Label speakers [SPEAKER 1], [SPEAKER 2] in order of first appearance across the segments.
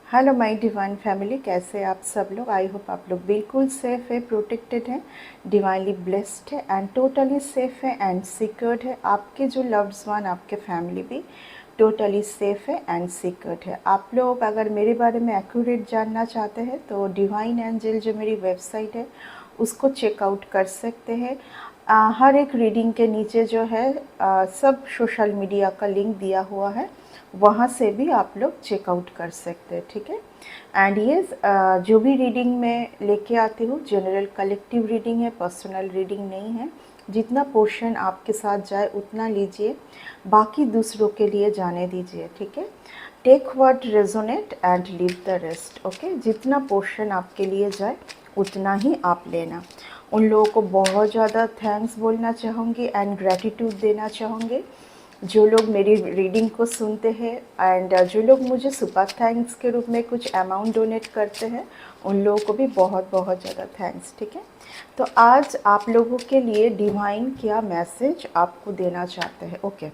[SPEAKER 1] Hello my divine family, कैसे आप सब लोग। आई होप आप लोग बिल्कुल सेफ़ है, प्रोटेक्टेड है, डिवाइनली ब्लेस्ड है एंड टोटली सेफ़ है एंड सिक्योर्ड है। आपके जो लव्ड वन, आपके फैमिली भी टोटली सेफ़ है एंड सिक्योर्ड है। आप लोग अगर मेरे बारे में एक्यूरेट जानना चाहते हैं तो डिवाइन एंजल जो मेरी वेबसाइट है उसको चेकआउट कर सकते हैं। हर एक रीडिंग के नीचे जो है सब सोशल मीडिया का लिंक दिया हुआ है, वहाँ से भी आप लोग चेकआउट कर सकते हैं, ठीक है। एंड ये जो भी रीडिंग मैं लेके आती हूँ जनरल कलेक्टिव रीडिंग है, पर्सनल रीडिंग नहीं है। जितना पोर्शन आपके साथ जाए उतना लीजिए, बाकी दूसरों के लिए जाने दीजिए, ठीक है। Take what resonate and leave the rest, okay. जितना पोर्शन आपके लिए जाए उतना ही आप लेना। उन लोगों को बहुत ज़्यादा थैंक्स बोलना चाहूँगी एंड ग्रैटिट्यूड देना चाहूँगी जो लोग मेरी रीडिंग को सुनते हैं एंड जो लोग मुझे सुपर थैंक्स के रूप में कुछ अमाउंट डोनेट करते हैं, उन लोगों को भी बहुत बहुत ज़्यादा थैंक्स, ठीक है। तो आज आप लोगों के लिए डिवाइन क्या मैसेज आपको देना चाहते हैं, ओके।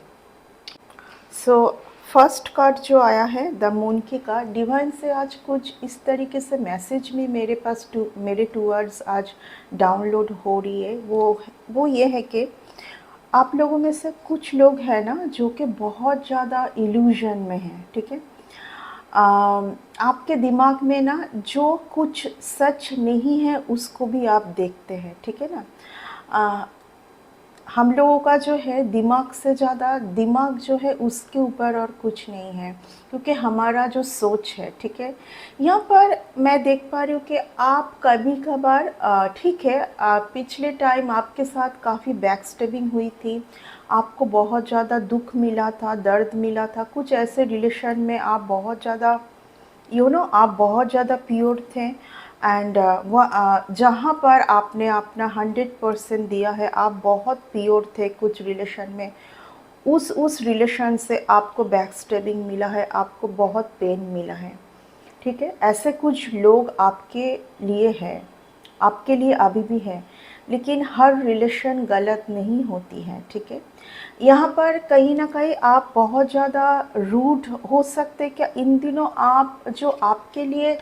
[SPEAKER 1] सो फर्स्ट कार्ड जो आया है द मून की कार्ड, डिवाइन से आज कुछ इस तरीके से मैसेज में मेरे पास मेरे टूवर्ड्स आज डाउनलोड हो रही है। वो ये है कि आप लोगों में से कुछ लोग हैं ना जो कि बहुत ज़्यादा इल्यूजन में हैं, ठीक है। आपके दिमाग में ना जो कुछ सच नहीं है उसको भी आप देखते हैं, ठीक है ना। हम लोगों का जो है दिमाग से ज़्यादा दिमाग जो है उसके ऊपर और कुछ नहीं है, क्योंकि हमारा जो सोच है, ठीक है। यहाँ पर मैं देख पा रही हूँ कि आप कभी कभार ठीक है, पिछले टाइम आपके साथ काफ़ी बैक स्टेबिंग हुई थी, आपको बहुत ज़्यादा दुख मिला था, दर्द मिला था, कुछ ऐसे रिलेशन में आप बहुत ज़्यादा आप बहुत ज़्यादा प्योर थे एंड वह जहाँ पर आपने अपना 100% दिया है, आप बहुत प्योर थे कुछ रिलेशन में। उस रिलेशन से आपको बैक स्टेबिंग मिला है, आपको बहुत पेन मिला है, ठीक है। ऐसे कुछ लोग आपके लिए हैं, आपके लिए अभी भी है, लेकिन हर रिलेशन गलत नहीं होती है, ठीक है। यहाँ पर कहीं ना कहीं आप बहुत ज़्यादा रूड हो सकते। क्या इन दिनों आप जो आपके लिए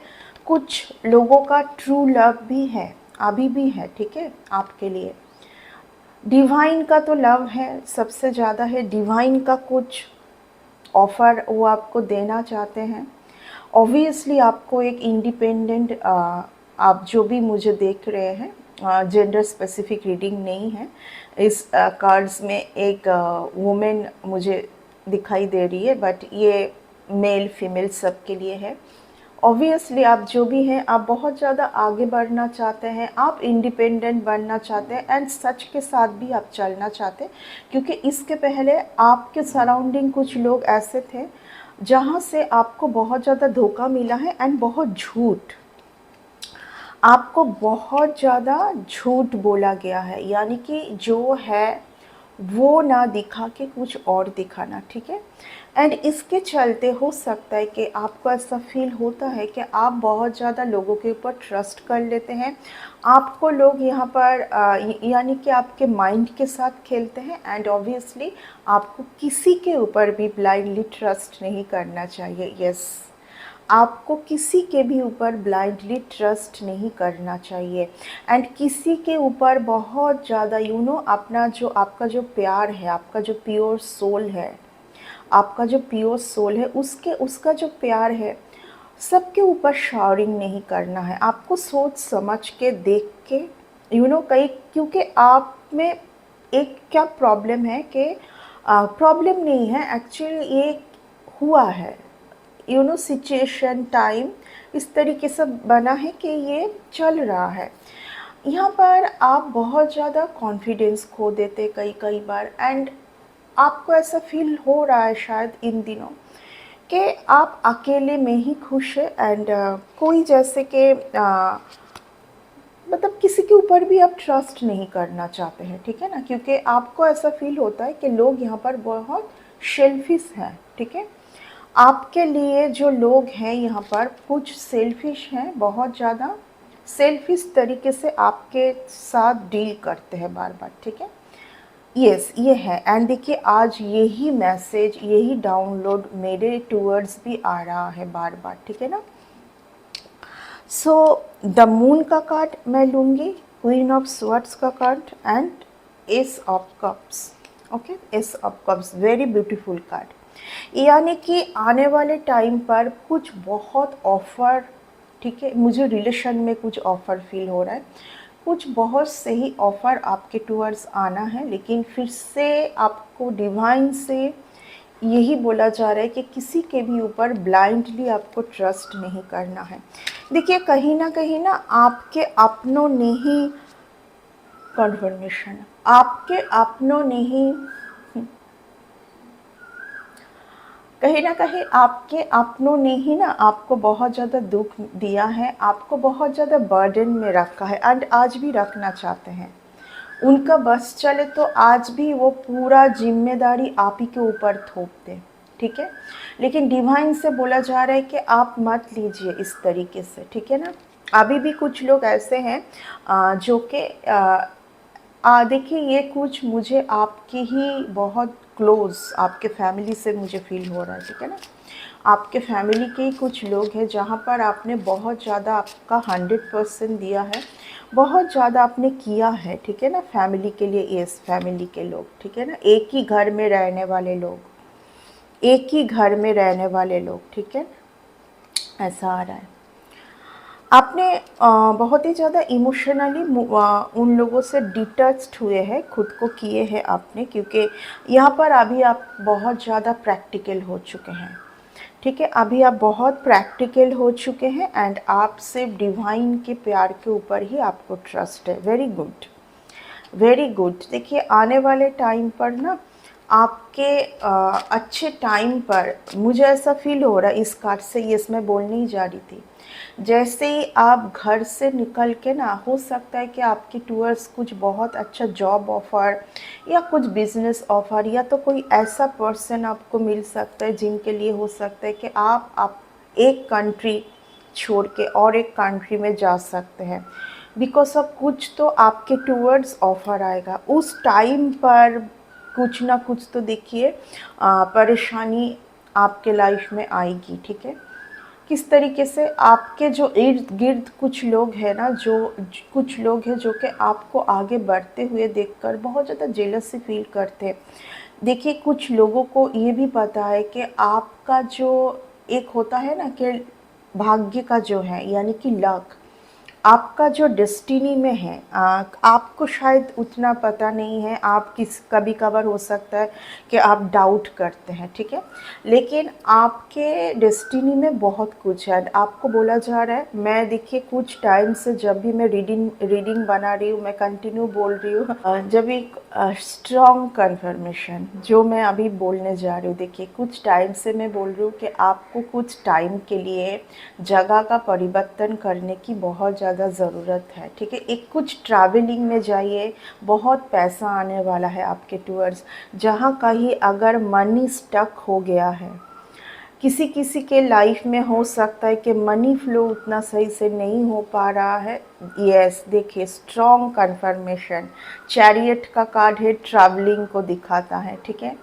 [SPEAKER 1] कुछ लोगों का ट्रू लव भी है, अभी भी है, ठीक है। आपके लिए डिवाइन का तो लव है, सबसे ज़्यादा है। डिवाइन का कुछ ऑफ़र वो आपको देना चाहते हैं। ऑब्वियसली आपको एक इंडिपेंडेंट, आप जो भी मुझे देख रहे हैं, जेंडर स्पेसिफिक रीडिंग नहीं है। इस कार्ड्स में एक वुमेन मुझे दिखाई दे रही है, बट ये मेल फीमेल सब के लिए है। ऑब्वियसली आप जो भी हैं, आप बहुत ज़्यादा आगे बढ़ना चाहते हैं, आप इंडिपेंडेंट बनना चाहते हैं एंड सच के साथ भी आप चलना चाहते हैं, क्योंकि इसके पहले आपके सराउंडिंग कुछ लोग ऐसे थे जहाँ से आपको बहुत ज़्यादा धोखा मिला है एंड बहुत झूठ, आपको बहुत ज़्यादा झूठ बोला गया है, यानी कि जो है वो ना दिखा के कुछ और दिखाना, ठीक है। एंड इसके चलते हो सकता है कि आपको ऐसा फील होता है कि आप बहुत ज़्यादा लोगों के ऊपर ट्रस्ट कर लेते हैं। आपको लोग यहाँ पर यानी कि आपके माइंड के साथ खेलते हैं एंड ऑब्वियसली आपको किसी के ऊपर भी ब्लाइंडली ट्रस्ट नहीं करना चाहिए। यस, आपको किसी के भी ऊपर ब्लाइंडली ट्रस्ट नहीं करना चाहिए एंड किसी के ऊपर बहुत ज़्यादा अपना जो आपका जो प्यार है, आपका जो प्योर सोल है, आपका जो प्योर सोल है उसका जो प्यार है, सबके ऊपर शावरिंग नहीं करना है। आपको सोच समझ के देख के कहीं, क्योंकि आप में एक क्या प्रॉब्लम है कि प्रॉब्लम नहीं है एक्चुअली, ये हुआ है सिचुएशन टाइम इस तरीके से बना है कि ये चल रहा है। यहाँ पर आप बहुत ज़्यादा कॉन्फिडेंस खो देते कई बार एंड आपको ऐसा फील हो रहा है शायद इन दिनों कि आप अकेले में ही खुश है एंड कोई जैसे कि मतलब किसी के ऊपर भी आप ट्रस्ट नहीं करना चाहते हैं, ठीक है ना, क्योंकि आपको ऐसा फील होता है कि लोग यहाँ पर बहुत शेल्फिश हैं, ठीक है। आपके लिए जो लोग हैं यहाँ पर कुछ सेल्फिश हैं, बहुत ज़्यादा सेल्फिश तरीके से आपके साथ डील करते हैं बार बार, ठीक है। यस ये है। एंड देखिए आज यही मैसेज, यही डाउनलोड मेरे टूवर्ड्स भी आ रहा है बार बार, ठीक है ना। सो द मून का कार्ड मैं लूँगी, क्वीन ऑफ स्वर्ड्स का card and S of cups. Okay, S of cups, very beautiful card. यानी कि आने वाले टाइम पर कुछ बहुत ऑफ़र, ठीक है, मुझे रिलेशन में कुछ ऑफ़र फील हो रहा है, कुछ बहुत सही ऑफ़र आपके टूवर्ड्स आना है। लेकिन फिर से आपको डिवाइन से यही बोला जा रहा है कि किसी के भी ऊपर ब्लाइंडली आपको ट्रस्ट नहीं करना है। देखिए कहीं ना आपके अपनों ने ही कन्फर्मेशन, आपके अपनों ने ही कहीं ना कहीं आपके अपनों ने ही ना आपको बहुत ज़्यादा दुख दिया है, आपको बहुत ज़्यादा बर्डन में रखा है एंड आज भी रखना चाहते हैं। उनका बस चले तो आज भी वो पूरा जिम्मेदारी आप ही के ऊपर थोप दें, ठीक है। लेकिन डिवाइन से बोला जा रहा है कि आप मत लीजिए इस तरीके से, ठीक है ना। अभी भी कुछ लोग ऐसे हैं जो कि देखिए ये कुछ मुझे आपकी ही बहुत क्लोज़ आपके फैमिली से मुझे फ़ील हो रहा है, ठीक है ना। आपके फैमिली के ही कुछ लोग हैं जहाँ पर आपने बहुत ज़्यादा आपका 100% दिया है, बहुत ज़्यादा आपने किया है, ठीक है ना, फैमिली के लिए। यस, फैमिली के लोग, ठीक है ना, एक ही घर में रहने वाले लोग, एक ही घर में रहने वाले लोग, ठीक है, ऐसा आ रहा है। आपने बहुत ही ज़्यादा इमोशनली उन लोगों से डिटैच्ड हुए हैं, खुद को किए हैं आपने, क्योंकि यहाँ पर अभी आप बहुत ज़्यादा प्रैक्टिकल हो चुके हैं, ठीक है। अभी आप बहुत प्रैक्टिकल हो चुके हैं एंड आप सिर्फ डिवाइन के प्यार के ऊपर ही आपको ट्रस्ट है। Very good, very good. देखिए आने वाले टाइम पर ना आपके अच्छे टाइम पर मुझे ऐसा फील हो रहा है इस कार्ड से, यस मैं बोलने ही जा रही थी। जैसे ही आप घर से निकल के ना, हो सकता है कि आपके टूअर्स कुछ बहुत अच्छा जॉब ऑफ़र या कुछ बिजनेस ऑफ़र या तो कोई ऐसा पर्सन आपको मिल सकता है जिनके लिए हो सकता है कि आप एक कंट्री छोड़ के और एक कंट्री में जा सकते हैं। बिकॉज ऑफ कुछ तो आपके टूवर्ड्स ऑफ़र आएगा उस टाइम पर, कुछ ना कुछ तो देखिए परेशानी आपके लाइफ में आएगी, ठीक है। किस तरीके से आपके जो इर्द गिर्द कुछ लोग हैं ना, कुछ लोग हैं जो कि आपको आगे बढ़ते हुए देखकर बहुत ज़्यादा जेलसी फील करते हैं। देखिए कुछ लोगों को ये भी पता है कि आपका जो एक होता है ना कि भाग्य का जो है, यानी कि लक, आपका जो डेस्टिनी में है, आपको शायद उतना पता नहीं है। आप कभी कभार हो सकता है कि आप डाउट करते हैं, ठीक है, लेकिन आपके डेस्टिनी में बहुत कुछ है। आपको बोला जा रहा है, मैं देखिए कुछ टाइम से जब भी मैं रीडिंग बना रही हूँ, मैं कंटिन्यू बोल रही हूँ, जब एक स्ट्रॉन्ग कन्फर्मेशन जो मैं अभी बोलने जा रही हूँ, देखिए कुछ टाइम से मैं बोल रही हूँ कि आपको कुछ टाइम के लिए जगह का परिवर्तन करने की बहुत ज़्यादा ज़रूरत है, ठीक है। एक कुछ ट्रैवलिंग में जाइए, बहुत पैसा आने वाला है आपके टूअर्स। जहाँ कहीं अगर मनी स्टक हो गया है, किसी किसी के लाइफ में हो सकता है कि मनी फ्लो उतना सही से नहीं हो पा रहा है। यस देखिए स्ट्रॉन्ग कन्फर्मेशन, चैरियट का कार्ड है, ट्रैवलिंग को दिखाता है, ठीक है।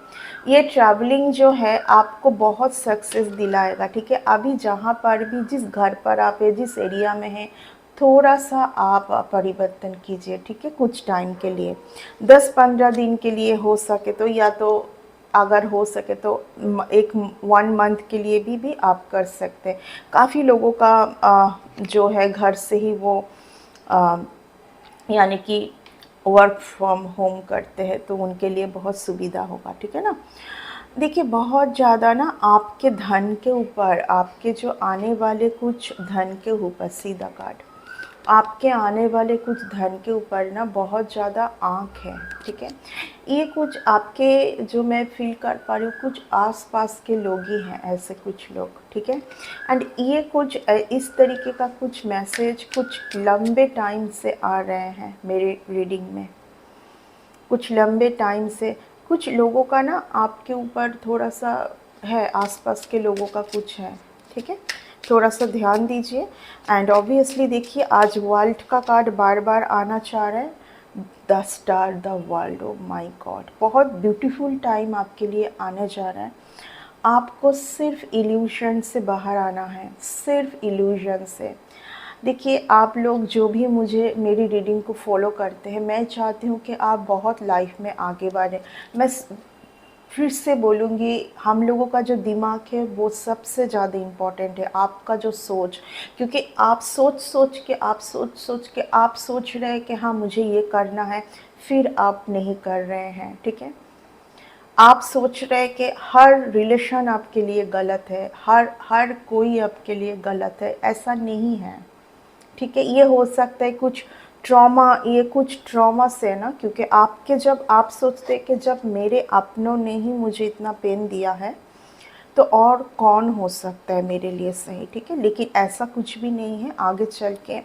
[SPEAKER 1] ये ट्रैवलिंग जो है आपको बहुत सक्सेस दिलाएगा, ठीक है। अभी जहाँ पर भी, जिस घर पर आप है, जिस एरिया में हैं, थोड़ा सा आप परिवर्तन कीजिए, ठीक है, कुछ टाइम के लिए, 10-15 दिन के लिए हो सके तो, या तो अगर हो सके तो एक 1 मंथ के लिए भी आप कर सकते हैं। काफ़ी लोगों का जो है घर से ही वो यानी कि वर्क फ्रॉम होम करते हैं, तो उनके लिए बहुत सुविधा होगा, ठीक है ना। देखिए बहुत ज़्यादा ना आपके धन के ऊपर, आपके जो आने वाले कुछ धन के ऊपर, सीधा कार्ड, आपके आने वाले कुछ धन के ऊपर ना बहुत ज़्यादा आँख है, ठीक है। ये कुछ आपके जो मैं फील कर पा रही हूँ, कुछ आसपास के लोग ही हैं ऐसे कुछ लोग, ठीक है। एंड ये कुछ इस तरीके का कुछ मैसेज कुछ लंबे टाइम से आ रहे हैं मेरे रीडिंग में, कुछ लंबे टाइम से। कुछ लोगों का ना आपके ऊपर थोड़ा सा है, आसपास के लोगों का कुछ है, ठीक है, थोड़ा सा ध्यान दीजिए। एंड ऑब्वियसली देखिए आज वर्ल्ड का कार्ड बार बार आना चाह रहा है, the star the world, oh my God, बहुत ब्यूटीफुल टाइम आपके लिए आने जा रहा है। आपको सिर्फ इल्यूशन से बाहर आना है, सिर्फ इल्यूशन से। देखिए, आप लोग जो भी मुझे मेरी रीडिंग को फॉलो करते हैं, मैं चाहती हूँ कि आप बहुत लाइफ में आगे बढ़ें। मैं फिर से बोलूँगी, हम लोगों का जो दिमाग है वो सबसे ज़्यादा इम्पॉर्टेंट है, आपका जो सोच। क्योंकि आप आप सोच रहे हैं कि हाँ मुझे ये करना है, फिर आप नहीं कर रहे हैं, ठीक है। आप सोच रहे हैं कि हर रिलेशन आपके लिए गलत है, हर हर कोई आपके लिए गलत है, ऐसा नहीं है, ठीक है। ये हो सकता है कुछ ट्रॉमा, ये कुछ ट्रॉमा से है ना, क्योंकि आपके जब आप सोचते हैं कि जब मेरे अपनों ने ही मुझे इतना पेन दिया है तो और कौन हो सकता है मेरे लिए सही, ठीक है। लेकिन ऐसा कुछ भी नहीं है, आगे चल के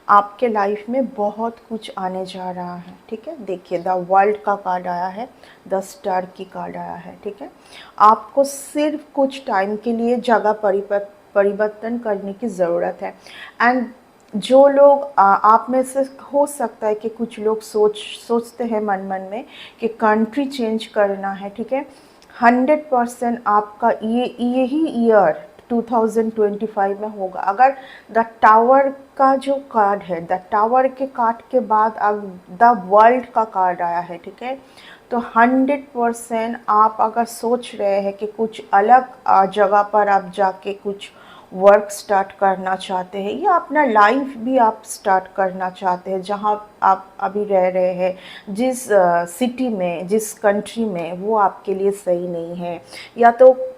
[SPEAKER 1] आपके लाइफ में बहुत कुछ आने जा रहा है, ठीक है। देखिए, द वर्ल्ड का कार्ड आया है, द स्टार की कार्ड आया है, ठीक है। आपको सिर्फ कुछ टाइम के लिए जगह परिवर्तन करने की ज़रूरत है। एंड जो लोग आप में से हो सकता है कि कुछ लोग सोचते हैं मन मन में कि कंट्री चेंज करना है, ठीक है। 100% आपका यही ईयर 2025 में होगा। अगर द टावर का जो कार्ड है, द टावर के कार्ड के बाद अब द वर्ल्ड का कार्ड आया है, ठीक है। तो 100% आप अगर सोच रहे हैं कि कुछ अलग जगह पर आप जाके कुछ वर्क स्टार्ट करना चाहते हैं, या अपना लाइफ भी आप स्टार्ट करना चाहते हैं जहां आप अभी रह रहे हैं, जिस सिटी में, जिस कंट्री में, वो आपके लिए सही नहीं है, या तो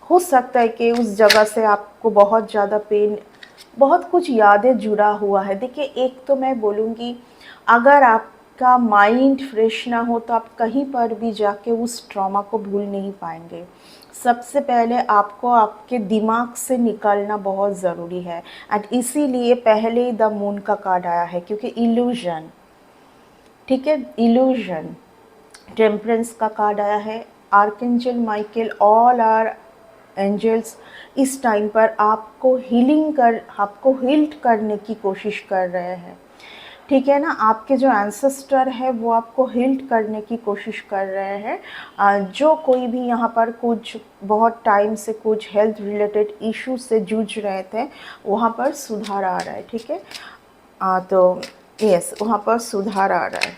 [SPEAKER 1] हो सकता है कि उस जगह से आपको बहुत ज़्यादा पेन, बहुत कुछ यादें जुड़ा हुआ है। देखिए, एक तो मैं बोलूँगी, अगर आपका माइंड फ्रेश ना हो तो आप कहीं पर भी जाके उस ट्रॉमा को भूल नहीं पाएंगे। सबसे पहले आपको आपके दिमाग से निकालना बहुत ज़रूरी है। एंड इसीलिए पहले ही द मून का कार्ड आया है, क्योंकि इल्यूजन, ठीक है, इल्यूजन। टेम्परेंस का कार्ड आया है, archangel Michael, all are angels इस टाइम पर आपको हील्ड करने की कोशिश कर रहे हैं, ठीक है ना। आपके जो एंसेस्टर है वो आपको हील्ड करने की कोशिश कर रहे हैं। जो कोई भी यहाँ पर कुछ बहुत टाइम से कुछ हेल्थ रिलेटेड इशू से जूझ रहे थे, वहाँ पर सुधार आ रहा है, ठीक है। तो यस, वहाँ पर सुधार आ रहा है।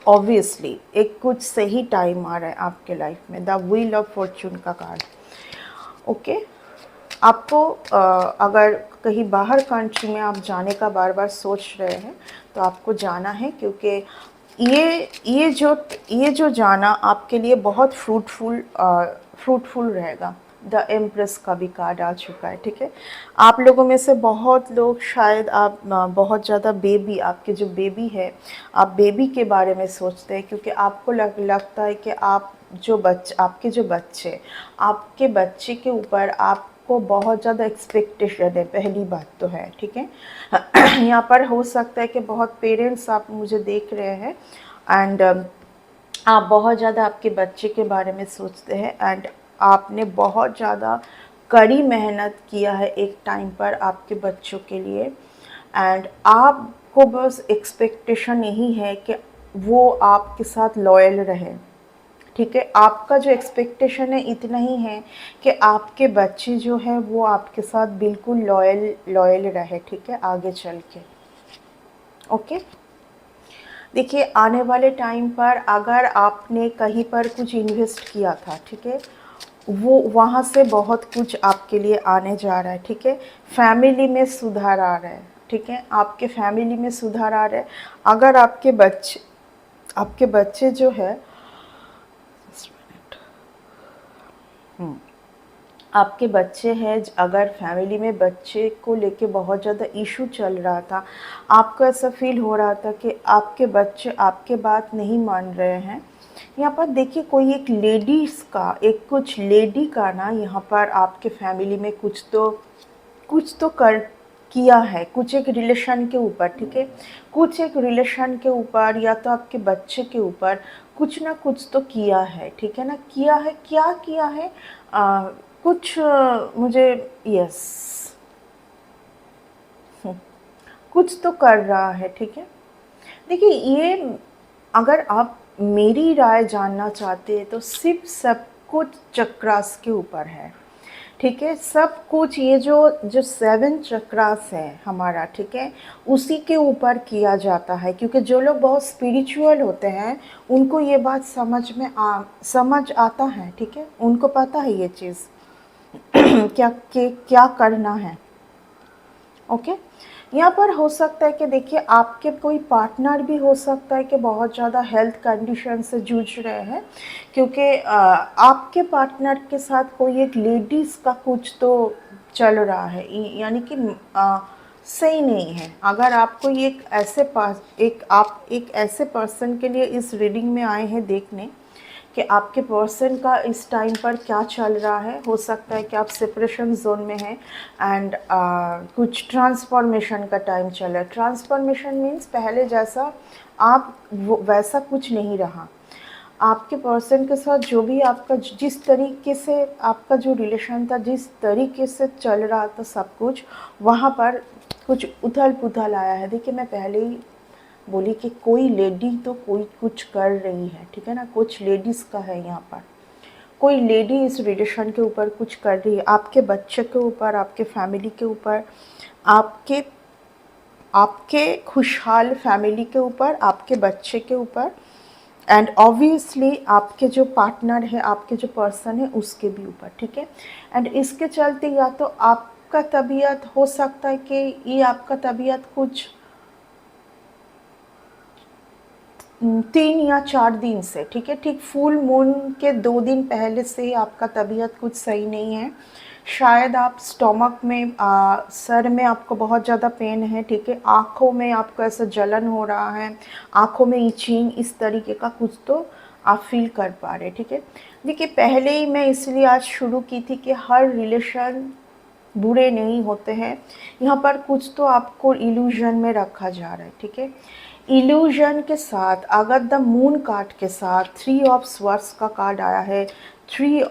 [SPEAKER 1] ऑब्वियसली एक कुछ सही टाइम आ रहा है आपके लाइफ में। द व्हील ऑफ फॉर्चून का कार्ड, ओके। आपको अगर कहीं बाहर कंट्री में आप जाने का बार बार सोच रहे हैं तो आपको जाना है, क्योंकि ये जो जाना आपके लिए बहुत फ्रूटफुल रहेगा। द एम्प्रेस का भी कार्ड आ चुका है, ठीक है। आप लोगों में से बहुत लोग शायद आप बहुत ज़्यादा आपके जो बेबी है, आप बेबी के बारे में सोचते हैं, क्योंकि आपको लगता है कि आपके बच्चे के ऊपर आपको बहुत ज़्यादा एक्सपेक्टेशन है, पहली बात तो है, ठीक है। यहाँ पर हो सकता है कि बहुत पेरेंट्स आप मुझे देख रहे हैं, एंड आप बहुत ज़्यादा आपके बच्चे के बारे में सोचते हैं, एंड आपने बहुत ज़्यादा कड़ी मेहनत किया है एक टाइम पर आपके बच्चों के लिए, एंड आपको बस एक्सपेक्टेशन यही है कि वो आपके साथ लॉयल रहे, ठीक है। आपका जो एक्सपेक्टेशन है इतना ही है कि आपके बच्चे जो है वो आपके साथ बिल्कुल लॉयल रहे, ठीक है, आगे चल के, ओके। देखिए, आने वाले टाइम पर अगर आपने कहीं पर कुछ इन्वेस्ट किया था, ठीक है, वो वहाँ से बहुत कुछ आपके लिए आने जा रहा है, ठीक है। फैमिली में सुधार आ रहा है, ठीक है, आपके फैमिली में सुधार आ रहा है। अगर आपके बच्चे जो है, आपके बच्चे हैं, अगर फैमिली में बच्चे को लेके बहुत ज़्यादा इशू चल रहा था, आपको ऐसा फील हो रहा था कि आपके बच्चे आपके बात नहीं मान रहे हैं, यहाँ पर देखिए कोई एक कुछ लेडी का ना, यहाँ पर आपके फैमिली में कुछ तो कर किया है, कुछ एक रिलेशन के ऊपर, ठीक है, कुछ एक रिलेशन के ऊपर या तो आपके बच्चे के ऊपर कुछ ना कुछ तो किया है, ठीक है ना। किया है, क्या किया है, कुछ मुझे, यस, कुछ तो कर रहा है, ठीक है। देखिए ये, अगर आप मेरी राय जानना चाहते हैं तो सिर्फ सब कुछ चक्रास के ऊपर है, ठीक है। सब कुछ ये जो जो 7 चक्रास है हमारा, ठीक है, उसी के ऊपर किया जाता है। क्योंकि जो लोग बहुत स्पिरिचुअल होते हैं उनको ये बात समझ आता है, ठीक है, उनको पता है ये चीज़ क्या करना है। ओके। यहाँ पर हो सकता है कि देखिए आपके कोई पार्टनर भी हो सकता है कि बहुत ज़्यादा हेल्थ कंडीशन से जूझ रहे हैं, क्योंकि आपके पार्टनर के साथ कोई एक लेडीज़ का कुछ तो चल रहा है, यानी कि सही नहीं है। अगर आपको एक ऐसे पर्सन के लिए इस रीडिंग में आए हैं देखने कि आपके पर्सन का इस टाइम पर क्या चल रहा है, हो सकता है कि आप सेपरेशन जोन में हैं एंड कुछ ट्रांसफॉर्मेशन का टाइम चल रहा है। ट्रांसफॉर्मेशन मीन्स पहले जैसा आप वैसा कुछ नहीं रहा। आपके पर्सन के साथ जो भी आपका जिस तरीके से आपका जो रिलेशन था, जिस तरीके से चल रहा था सब कुछ, वहाँ पर कुछ उथल पुथल आया है। देखिए मैं पहले ही बोली कि कोई लेडी तो कोई कुछ कर रही है, ठीक है ना, कुछ लेडीज़ का है यहाँ पर। कोई लेडी इस रिलेशन के ऊपर कुछ कर रही है, आपके बच्चे के ऊपर, आपके फैमिली के ऊपर, आपके आपके खुशहाल फैमिली के ऊपर, आपके बच्चे के ऊपर, एंड ऑब्वियसली आपके जो पार्टनर है, आपके जो पर्सन है उसके भी ऊपर, ठीक है। एंड इसके चलते या तो आपका तबीयत हो सकता है कि ये आपका तबीयत कुछ 3 या 4 दिन से, ठीक है, ठीक फुल मून के 2 दिन पहले से ही आपका तबीयत कुछ सही नहीं है। शायद आप स्टमक में सर में आपको बहुत ज़्यादा पेन है, ठीक है, आँखों में आपको ऐसा जलन हो रहा है, आँखों में इचिंग, इस तरीके का कुछ तो आप फील कर पा रहे, ठीक है। देखिए पहले ही मैं इसलिए आज शुरू की थी कि हर रिलेशन बुरे नहीं होते हैं, यहाँ पर कुछ तो आपको इल्यूजन में रखा जा रहा है, ठीक है। इल्यूजन के साथ अगर द मून कार्ड के साथ 3 ऑफ स्वर्ड्स का कार्ड आया है, 3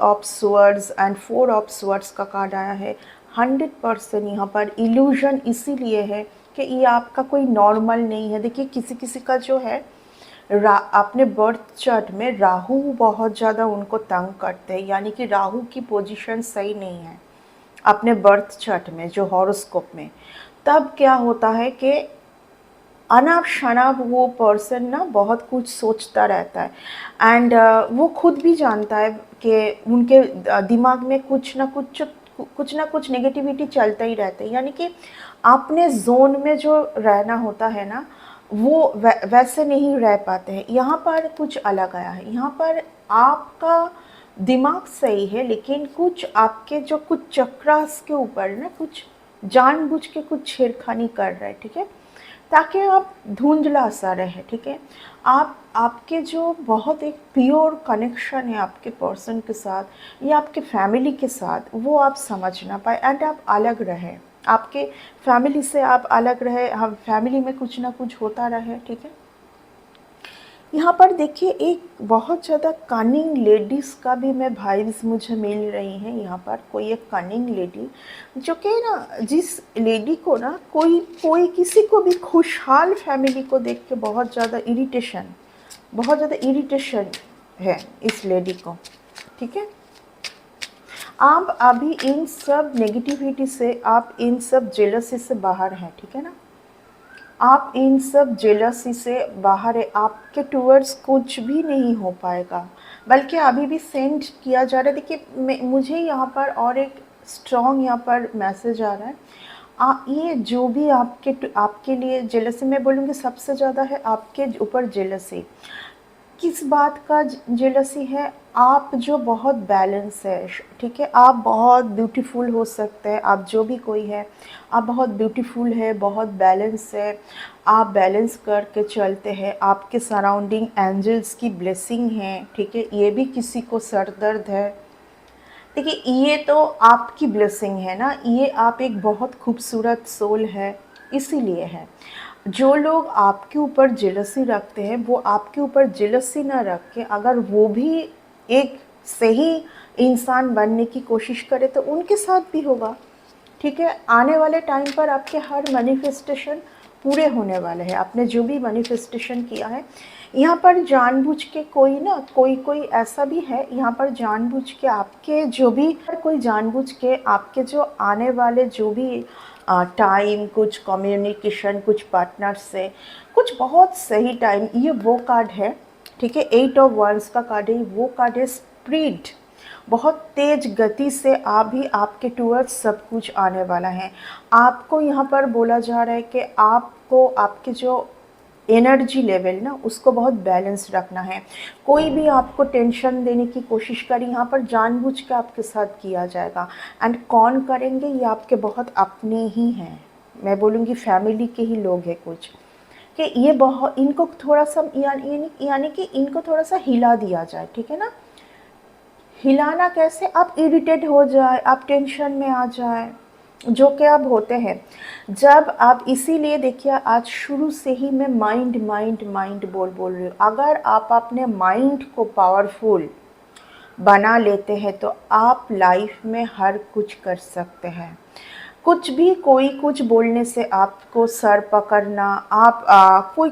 [SPEAKER 1] of swords and 4 of swords का कार्ड आया है, 100% यहाँ पर इल्यूजन इसीलिए है कि ये आपका कोई नॉर्मल नहीं है। देखिए किसी किसी का जो है अपने बर्थ चार्ट में राहु बहुत ज़्यादा उनको तंग करते हैं, यानी कि राहु की पोजीशन सही नहीं है अपने बर्थ चार्ट में, जो हॉरोस्कोप में। तब क्या होता है कि अनाप शनाप वो पर्सन ना बहुत कुछ सोचता रहता है, एंड वो खुद भी जानता है कि उनके दिमाग में कुछ ना कुछ नेगेटिविटी चलता ही रहता है। यानी कि अपने जोन में जो रहना होता है ना, वो वैसे नहीं रह पाते हैं। यहाँ पर कुछ अलग आया है, यहाँ पर आपका दिमाग सही है लेकिन कुछ आपके जो कुछ चक्रास के ऊपर ना कुछ जानबूझ के कुछ छेड़खानी कर रहे हैं, ठीक है, ताकि आप धुंधला सा रहे, ठीक है। आपके जो बहुत एक प्योर कनेक्शन है आपके पर्सन के साथ या आपके फैमिली के साथ, वो आप समझ ना पाए एंड आप अलग रहे, आपके फैमिली से आप अलग रहे, हम फैमिली में कुछ ना कुछ होता रहे, ठीक है। यहाँ पर देखिए एक बहुत ज़्यादा कनिंग लेडीज़ का भी मैं वाइब्स मुझे मिल रही हैं। यहाँ पर कोई एक कनिंग लेडी जो कि ना, जिस लेडी को ना कोई कोई किसी को भी खुशहाल फैमिली को देख के बहुत ज़्यादा इरिटेशन है इस लेडी को, ठीक है। आप अभी इन सब नेगेटिविटी से, आप इन सब जेलसी से बाहर हैं, ठीक है ना, आप इन सब जेलसी से बाहर है, आपके टूवर्ड्स कुछ भी नहीं हो पाएगा, बल्कि अभी भी सेंड किया जा रहा है। देखिए मुझे यहाँ पर और एक स्ट्रॉन्ग यहाँ पर मैसेज आ रहा है। ये जो भी आपके लिए जेलसी, मैं बोलूँगी सबसे ज़्यादा है आपके ऊपर जेलसी। किस बात का जेलसी है? आप जो बहुत बैलेंस है, ठीक है, आप बहुत ब्यूटीफुल हो सकते हैं, आप जो भी कोई है, आप बहुत ब्यूटीफुल है, बहुत बैलेंस है, आप बैलेंस करके चलते हैं, आपके सराउंडिंग एंजल्स की ब्लेसिंग है, ठीक है। ये भी किसी को सर दर्द है, देखिए ये तो आपकी ब्लेसिंग है ना, ये आप एक बहुत खूबसूरत सोल है, इसीलिए है। जो लोग आपके ऊपर जेलसी रखते हैं वो आपके ऊपर जेलसी ना रख के अगर वो भी एक सही इंसान बनने की कोशिश करे तो उनके साथ भी होगा, ठीक है, आने वाले टाइम पर आपके हर मैनिफेस्टेशन पूरे होने वाले हैं। आपने जो भी मैनिफेस्टेशन किया है, यहाँ पर जानबूझ के कोई ना कोई ऐसा भी है, यहाँ पर जानबूझ के आपके जो भी कोई जानबूझ के आपके जो आने वाले जो भी टाइम, कुछ कम्युनिकेशन, कुछ पार्टनर से कुछ बहुत सही टाइम, ये वो कार्ड है, ठीक है, 8 ऑफ wands का कार्ड है। वो कार्ड है स्प्रीड, बहुत तेज गति से आप भी आपके टूवर्ड्स सब कुछ आने वाला है। आपको यहाँ पर बोला जा रहा है कि आपको आपके जो एनर्जी लेवल ना उसको बहुत बैलेंस रखना है। कोई भी आपको टेंशन देने की कोशिश करे, यहाँ पर जानबूझ के आपके साथ किया जाएगा। एंड कौन करेंगे, ये आपके बहुत अपने ही हैं, मैं बोलूँगी फैमिली के ही लोग हैं कुछ, कि ये बहुत इनको थोड़ा सा यानी कि इनको थोड़ा सा हिला दिया जाए, ठीक है ना। हिलाना कैसे, आप इरिटेट हो जाए, आप टेंशन में आ जाए, जो कि आप होते हैं जब आप, इसीलिए देखिए आज शुरू से ही मैं माइंड माइंड माइंड बोल रही हूँ। अगर आप अपने माइंड को पावरफुल बना लेते हैं तो आप लाइफ में हर कुछ कर सकते हैं। कुछ भी, कोई कुछ बोलने से आपको सर पकड़ना, आप कोई,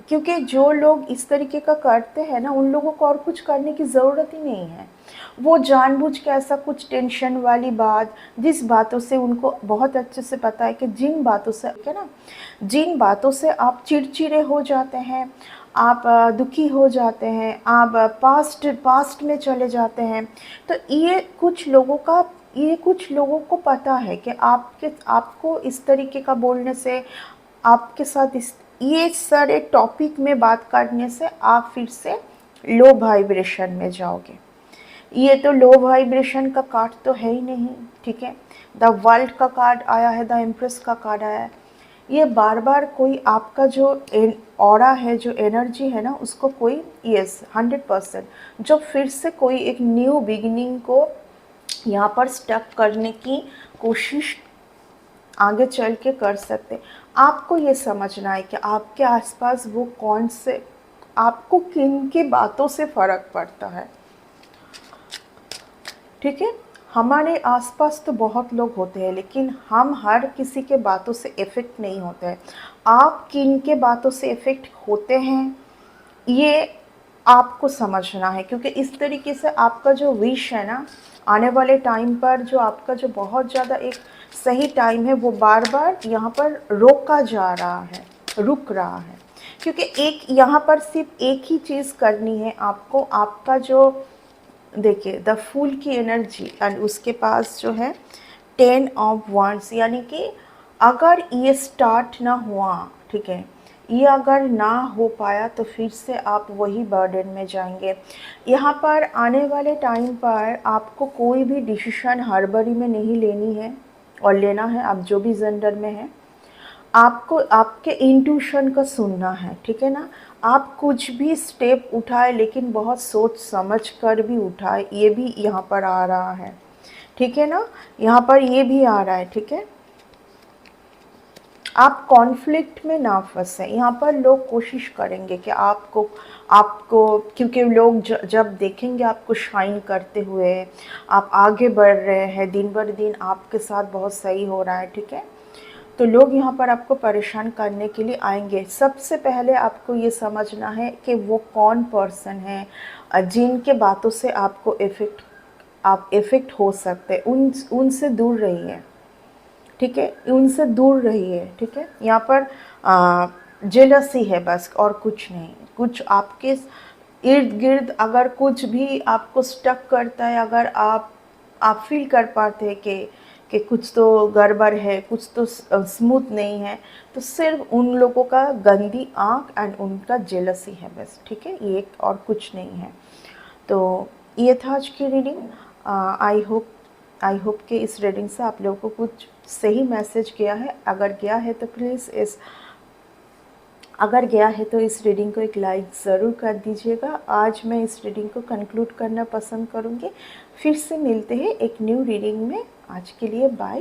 [SPEAKER 1] क्योंकि जो लोग इस तरीके का करते हैं ना, उन लोगों को और कुछ करने की ज़रूरत ही नहीं है। वो जानबूझ के ऐसा कुछ टेंशन वाली बात, जिस बातों से उनको बहुत अच्छे से पता है कि जिन बातों से, क्या ना, जिन बातों से आप चिड़चिड़े हो जाते हैं, आप दुखी हो जाते हैं, आप पास्ट में चले जाते हैं, तो ये कुछ लोगों को पता है कि आपको इस तरीके का बोलने से, आपके साथ ये सारे टॉपिक में बात करने से आप फिर से लो वाइब्रेशन में जाओगे। ये तो लो वाइब्रेशन का कार्ड तो है ही नहीं, ठीक है। द वर्ल्ड का कार्ड आया है, द एम्प्रेस का कार्ड आया है। ये बार बार कोई आपका जो ऑरा है, जो एनर्जी है ना, उसको कोई 100% जो फिर से कोई एक न्यू बिगिनिंग को यहाँ पर स्टक करने की कोशिश आगे चल के कर सकते। आपको ये समझना है कि आपके आसपास वो कौन से, आपको किन के बातों से फ़र्क पड़ता है, ठीक है। हमारे आसपास तो बहुत लोग होते हैं, लेकिन हम हर किसी के बातों से इफ़ेक्ट नहीं होते हैं। आप किन के बातों से इफ़ेक्ट होते हैं, ये आपको समझना है, क्योंकि इस तरीके से आपका जो विश है ना, आने वाले टाइम पर जो आपका जो बहुत ज़्यादा एक सही टाइम है, वो बार बार यहाँ पर रोका जा रहा है, रुक रहा है। क्योंकि एक यहाँ पर सिर्फ एक ही चीज़ करनी है आपको, आपका जो, देखिए द फूल की एनर्जी एंड उसके पास जो है 10 ऑफ wands, यानी कि अगर ये स्टार्ट ना हुआ, ठीक है, ये अगर ना हो पाया तो फिर से आप वही बर्डन में जाएंगे। यहाँ पर आने वाले टाइम पर आपको कोई भी डिसीजन हड़बड़ी में नहीं लेनी है, और लेना है आप जो भी जेंडर में है, आपको आपके इंट्यूशन का सुनना है, ठीक है ना। आप कुछ भी स्टेप उठाए, लेकिन बहुत सोच समझ कर भी उठाए, ये भी यहाँ पर आ रहा है, ठीक है ना। यहाँ पर ये भी आ रहा है, ठीक है। आप कॉन्फ्लिक्ट में ना फंसे। यहाँ पर लोग कोशिश करेंगे कि आपको आपको क्योंकि लोग जब देखेंगे आपको शाइन करते हुए, आप आगे बढ़ रहे हैं, दिन बर दिन आपके साथ बहुत सही हो रहा है, ठीक है, तो लोग यहाँ पर आपको परेशान करने के लिए आएंगे। सबसे पहले आपको ये समझना है कि वो कौन पर्सन है जिनके बातों से आपको इफ़ेक्ट हो सकते हैं, उनसे दूर रहिए, ठीक है, उनसे दूर रहिए, ठीक है। यहाँ पर जेलसी है बस, और कुछ नहीं। कुछ आपके इर्द गिर्द अगर कुछ भी आपको स्टक करता है, अगर आप फील कर पाते हैं कि कुछ तो गड़बड़ है, कुछ तो स्मूथ नहीं है, तो सिर्फ उन लोगों का गंदी आँख एंड उनका जेलसी है बस, ठीक है, ये और कुछ नहीं है। तो ये था आज की रीडिंग। आई होप कि इस रीडिंग से आप लोगों को कुछ सही मैसेज गया है। अगर गया है तो प्लीज़ अगर गया है तो इस रीडिंग को एक लाइक ज़रूर कर दीजिएगा। आज मैं इस रीडिंग को कंक्लूड करना पसंद करूँगी। फिर से मिलते हैं एक न्यू रीडिंग में। आज के लिए बाय।